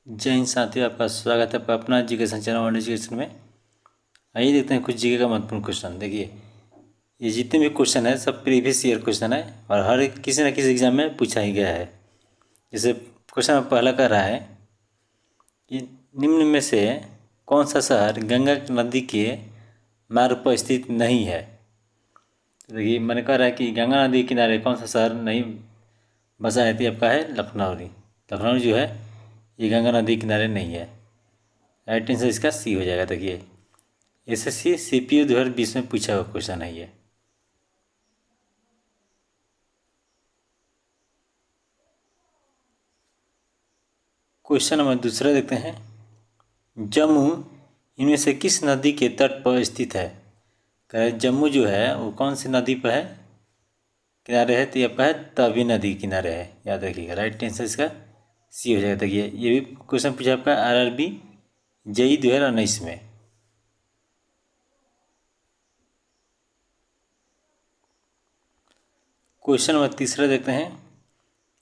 जय हिंद साथियों, आपका स्वागत है आपका अपना एजुकेशन चैनल वर्ल्ड एजुकेशन में। आइए देखते हैं कुछ जीके का महत्वपूर्ण क्वेश्चन। देखिए, ये जितने भी क्वेश्चन है सब प्रीवियस ईयर क्वेश्चन है और हर एक किसी न किसी एग्जाम में पूछा ही गया है। जैसे क्वेश्चन पहला कह रहा है कि निम्न में से कौन सा शहर गंगा नदी के मार्ग पर स्थित नहीं है। तो देखिए, मैंने कह रहा है कि गंगा नदी के किनारे कौन सा शहर नहीं बसा है, तो आपका है लखनऊ। लखनऊ जो है ये गंगा नदी के किनारे नहीं है। राइट आंसर इसका सी हो जाएगा। देखिए, एसएससी सीपीयू 2020 में पूछा हुआ क्वेश्चन है ये। क्वेश्चन नंबर दूसरा देखते हैं। जम्मू इनमें से किस नदी के तट पर स्थित है। कह रहे जम्मू जो है वो कौन सी नदी पर है, किनारे है, तो ये आपका है तवी नदी किनारे है, याद रखिएगा। राइट आंसर इसका सी हो जाएगा। देखिए, ये भी क्वेश्चन पूछा आपका आरआरबी जेई 2019 में। क्वेश्चन नंबर तीसरा देखते हैं।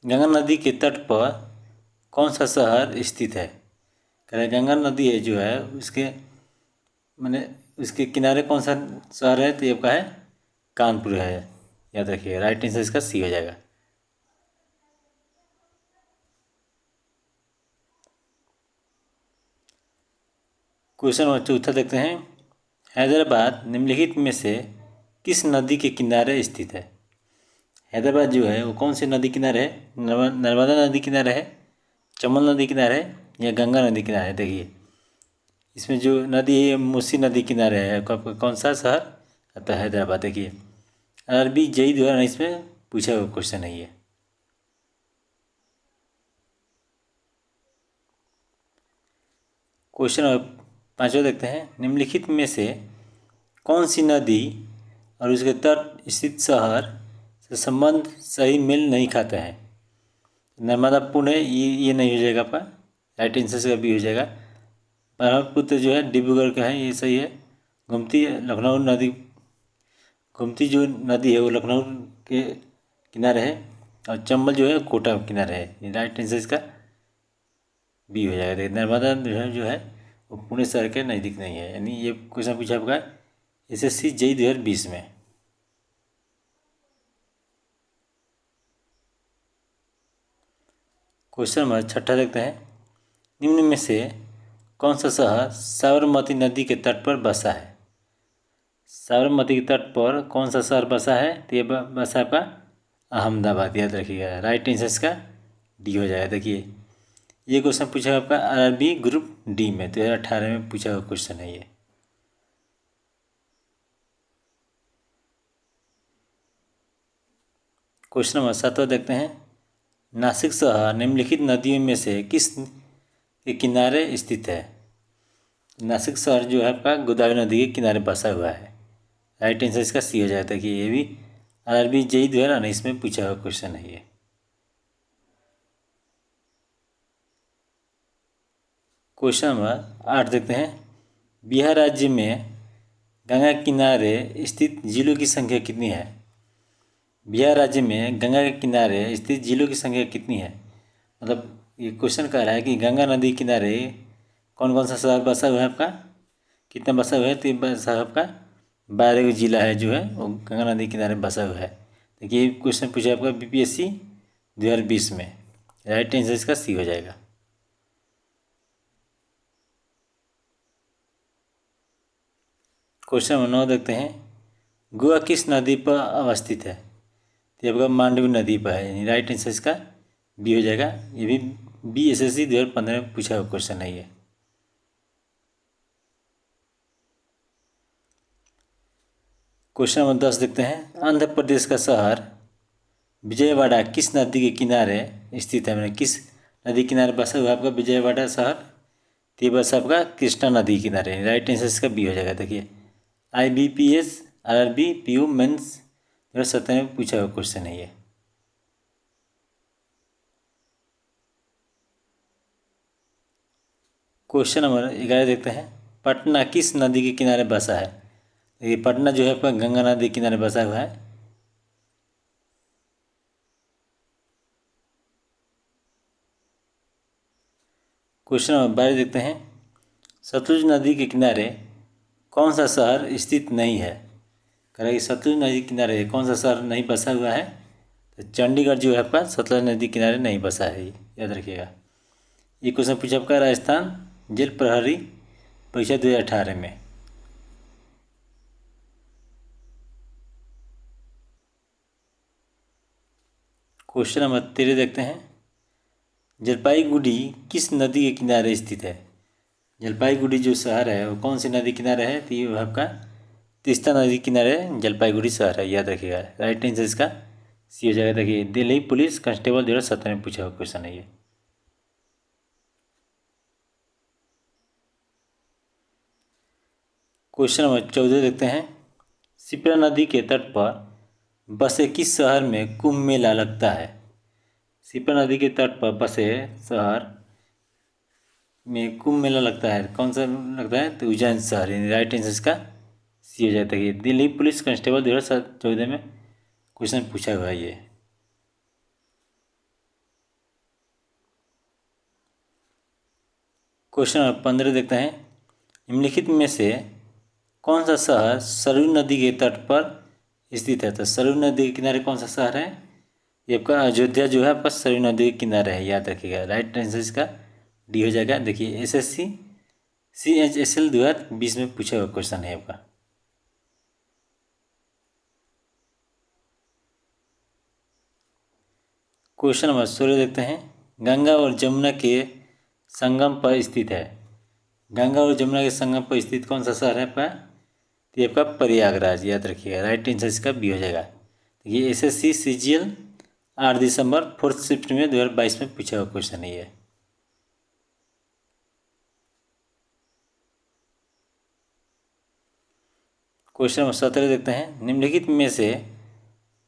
गंगा नदी के तट पर कौन सा शहर स्थित है। कह रहे गंगा नदी है जो है उसके मैंने उसके किनारे कौन सा शहर है, तो ये आपका है कानपुर है, याद रखिएगा। राइट आंसर इसका सी हो जाएगा। क्वेश्चन नंबर चौथा देखते हैं। हैदराबाद निम्नलिखित में से किस नदी के किनारे स्थित है। हैदराबाद जो है वो कौन सी नदी किनारे है, नर्मदा नदी किनारे है, चंबल नदी किनारे है या गंगा नदी किनारे है। देखिए, इसमें जो नदी है मूसी नदी किनारे है। आपका कौन सा शहर आता है, हैदराबाद। देखिए, आरआरबी जेई 2019 में पूछा हुआ क्वेश्चन है ये। क्वेश्चन नंबर पाँचवा देखते हैं। निम्नलिखित में से कौन सी नदी और उसके तट स्थित शहर से संबंध सही मेल नहीं खाते हैं। नर्मदा पुणे ये नहीं हो जाएगा आपका। राइट आंसर से भी हो जाएगा। ब्रह्मपुत्र जो है डिब्रूगढ़ का है, ये सही है। गोमती लखनऊ नदी, गोमती जो नदी है वो लखनऊ के किनारे है और चंबल जो है कोटा किनारे है। ये राइट आंसर इसका बी हो जाएगा। देखिए, नर्मदा जो है वो पुणे शहर के नज़दीक नहीं है। यानी ये क्वेश्चन पूछा आपका एसएससी जेई 2020 में। क्वेश्चन नंबर छठा देखते हैं। निम्न में से कौन सा शहर साबरमती नदी के तट पर बसा है। साबरमती के तट पर कौन सा शहर बसा है, तो ये बसा आपका अहमदाबाद, याद रखिएगा। राइट आंसर इसका डी हो जाएगा। देखिए, ये क्वेश्चन पूछा है आपका आरआरबी ग्रुप डी में, 2018 में पूछा हुआ क्वेश्चन है ये। क्वेश्चन नंबर 7 देखते हैं। नासिक शहर निम्नलिखित नदियों में से किस के किनारे स्थित है। नासिक शहर जो है आपका गोदावरी नदी के किनारे बसा हुआ है। राइट आंसर इसका सी हो जाता है कि ये भी आरआरबी जेई 2019 में पूछा हुआ क्वेश्चन है ये। क्वेश्चन नंबर 8 देखते हैं। बिहार राज्य में गंगा किनारे स्थित जिलों की संख्या कितनी है। बिहार राज्य में गंगा के किनारे स्थित जिलों की संख्या कितनी है। मतलब ये क्वेश्चन कह रहा है कि गंगा नदी किनारे कौन कौन सा शहर बसा हुआ है आपका, कितना बसा हुआ है, तो ये बसा हुआ आपका 12 जिला है जो है वो गंगा नदी किनारे बसा हुआ है। देखिए, ये क्वेश्चन पूछा आपका बीपीएससी 2020 में। राइट आंसर इसका सी हो जाएगा। क्वेश्चन नंबर 9 देखते हैं। गोवा किस नदी पर अवस्थित है, तो आपका मांडवी नदी पर है। यानी राइट आंसर इसका बी हो जाएगा। ये भी बीएसएससी 2015 में पूछा हुआ क्वेश्चन है ये। क्वेश्चन नंबर 10 देखते हैं। आंध्र प्रदेश का शहर विजयवाड़ा किस नदी के किनारे स्थित है। मैंने किस नदी किनारे बसा हुआ है आपका विजयवाड़ा शहर, तो ये बस आपका कृष्णा नदी किनारे। राइट आंसर इसका बी हो जाएगा। देखिए, IBPS आरआरबी पीयू मेंस 2017 में पूछा हुआ क्वेश्चन है ये। क्वेश्चन नंबर 11 देखते हैं। पटना किस नदी के किनारे बसा है। देखिए, पटना जो है आपका गंगा नदी के किनारे बसा हुआ है। क्वेश्चन नंबर 12 देखते हैं। सतलुज नदी के किनारे कौन सा शहर स्थित नहीं है? कह रहा है कि सतलुज नदी के किनारे कौन सा शहर नहीं बसा हुआ है? तो चंडीगढ़ जो है आपका सतलुज नदी के किनारे नहीं बसा है, याद रखिएगा। ये क्वेश्चन पूछा आपका राजस्थान जेल प्रहरी परीक्षा 2018 में। क्वेश्चन नंबर 13 देखते हैं। जलपाईगुड़ी किस नदी के किनारे स्थित है? जलपाईगुड़ी जो शहर है वो कौन सी नदी किनारे है? तो ये आपका तीस्ता नदी किनारे जलपाईगुड़ी शहर है, याद रखिएगा। राइट आंसर इसका सी हो जाएगा। देखिए दिल्ली पुलिस कांस्टेबल 2017 में पूछा हुआ क्वेश्चन है ये। क्वेश्चन नंबर 14 देखते हैं। शिप्रा नदी के तट पर बसे किस शहर में कुंभ मेला लगता है? शिप्रा नदी के तट पर बसे शहर में कुंभ मेला लगता है, कौन सा लगता है? तो उज्जैन शहर। राइट आंसर इसका सी हो जाता है। दिल्ली पुलिस कांस्टेबल 2014 में क्वेश्चन पूछा हुआ है ये। क्वेश्चन नंबर 15 देखते हैं। निम्नलिखित में से कौन सा शहर सरयू नदी के तट पर स्थित है? तो सरयू नदी के किनारे कौन सा शहर है? ये आपका अयोध्या जो है आपका सरयू नदी के किनारे है, याद रखिएगा। राइट आंसर इसका डी हो जाएगा। देखिए SSC CHSL 2020 में पूछा हुआ क्वेश्चन है आपका। क्वेश्चन नंबर 16 देखते हैं। गंगा और जमुना के संगम पर स्थित है। गंगा और जमुना के संगम पर स्थित कौन सा शहर है आपका? तो ये आपका प्रयागराज, याद रखिएगा। राइट आंसर इसका बी हो जाएगा। ये SSC CGL 8 दिसंबर 4th शिफ्ट में 2022 में पूछा हुआ क्वेश्चन है ये। क्वेश्चन नंबर 17 देखते हैं। निम्नलिखित में से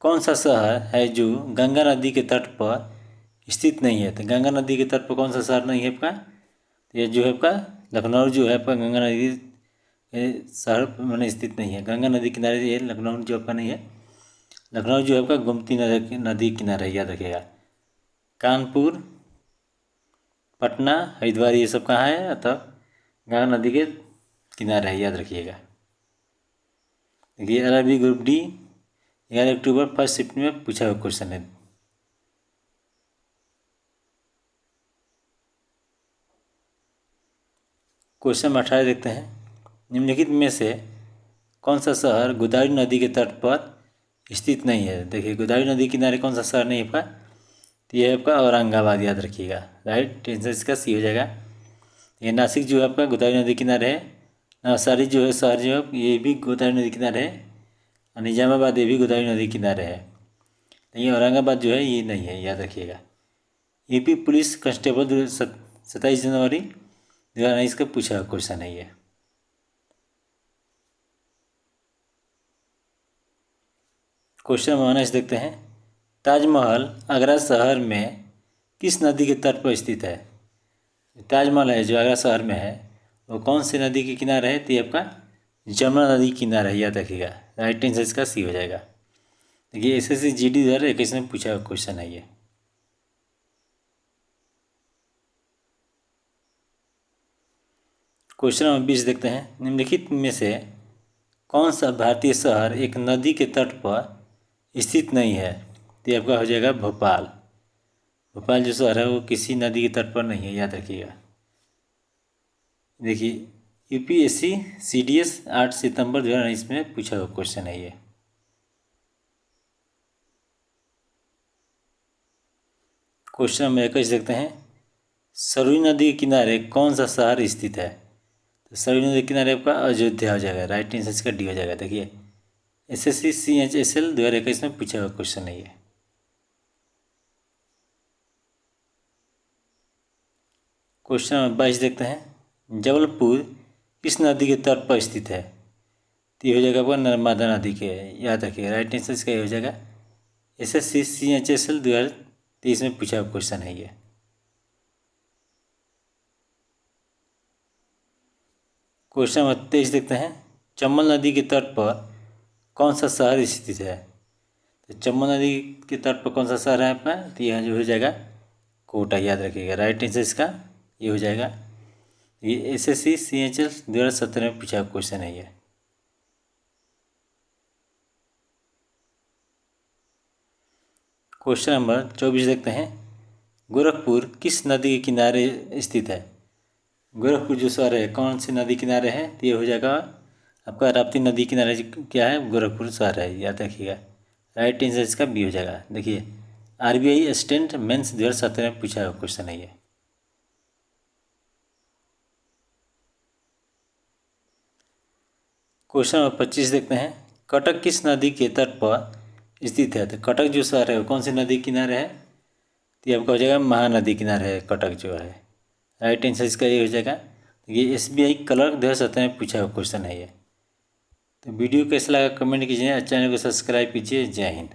कौन सा शहर है जो गंगा नदी के तट पर स्थित नहीं है? तो गंगा नदी के तट पर कौन सा शहर नहीं है आपका? तो ये जो है आपका लखनऊ जो है आपका गंगा नदी शहर में स्थित नहीं है। गंगा नदी किनारे ये लखनऊ जो आपका नहीं है। लखनऊ जो है आपका गोमती नदी किनारे, याद रखिएगा। कानपुर, पटना, हरिद्वार ये सब कहाँ है? अतः गंगा नदी के किनारे है, याद रखिएगा। देखिए LRB ग्रुप D 11 अक्टूबर 1st शिफ्ट में पूछा हुआ क्वेश्चन है। क्वेश्चन नंबर 18 देखते हैं। निम्नलिखित में से कौन सा शहर गोदावरी नदी के तट पर स्थित नहीं है? देखिए गोदावरी नदी किनारे कौन सा शहर नहीं है आपका? तो ये है आपका औरंगाबाद, याद रखिएगा। राइट आंसर इसका सी हो जाएगा। ये नासिक जो है आपका गोदावरी नदी किनारे है। नवसारी जो है शहर जो है ये भी गोदावरी नदी किनारे है। और निजामाबाद ये भी गोदावरी नदी किनारे है। लेकिन औरंगाबाद जो है ये नहीं है, याद रखिएगा। यूपी पुलिस कांस्टेबल 27 जनवरी 2019 का पूछा क्वेश्चन है ये। क्वेश्चन नंबर 19 देखते हैं। ताजमहल आगरा शहर में किस नदी के तट पर स्थित है? ताजमहल है जो आगरा शहर में है वो कौन सी नदी के किनारे है? तो ये आपका जमुना नदी किनारा है, याद रखिएगा। राइट आंसर इसका सी हो जाएगा। देखिए SSC GD 2021 में पूछा हुआ क्वेश्चन है ये। क्वेश्चन नंबर 20 देखते हैं। निम्नलिखित में से कौन सा भारतीय शहर एक नदी के तट पर स्थित नहीं है? तो ये आपका हो जाएगा भोपाल। भोपाल जो शहर है वो किसी नदी के तट पर नहीं है, याद रखिएगा। देखिए UPSC CDS 8 सितंबर 2019 में पूछा हुआ क्वेश्चन है ये। क्वेश्चन नंबर 21 देखते हैं। सरयू नदी के किनारे कौन सा शहर स्थित है? तो सरयू नदी के किनारे आपका अयोध्या हो जाएगा। राइट आंसर इसका डी हो जाएगा। देखिए SSC CHSL 2021 में पूछा हुआ क्वेश्चन है ये। क्वेश्चन नंबर 22 देखते हैं। जबलपुर किस नदी के तट पर स्थित है? तो ये हो जाएगा आपका नर्मदा नदी के, याद रखिए। राइट आंसर इसका ये हो जाएगा। SSC CHSL 2023 में पूछा हुआ क्वेश्चन है ये। क्वेश्चन नंबर 23 देखते हैं। चंबल नदी के तट पर कौन सा शहर स्थित है? तो चंबल नदी के तट पर कौन सा शहर है आपका? तो यह जो हो जाएगा कोटा, याद रखिएगा। राइट आंसर इसका ये हो जाएगा। ये SSC CHL 2017 में पूछा क्वेश्चन है ये। क्वेश्चन नंबर 24 देखते हैं। गोरखपुर किस नदी के किनारे स्थित है? गोरखपुर जो शहर है कौन सी नदी किनारे है? तो ये हो जाएगा आपका राप्ती नदी किनारे क्या है? गोरखपुर शहर है, याद रखिएगा। राइट आंसर इसका बी हो जाएगा। देखिए RBI असिस्टेंट मेंस 2017 में पूछा हुआ क्वेश्चन है ये। क्वेश्चन नंबर 25 देखते हैं। कटक किस नदी के तट पर स्थित है? तो कटक जो शहर है वो कौन सी नदी किनारे है? तो ये आपका हो जाएगा महानदी किनारे है कटक जो है। राइट आंसर इसका ये हो जाएगा। ये SBI क्लर्क 2017 में पूछा हुआ क्वेश्चन है ये। तो वीडियो कैसा लगा कमेंट कीजिए, चैनल को सब्सक्राइब कीजिए। जय हिंद।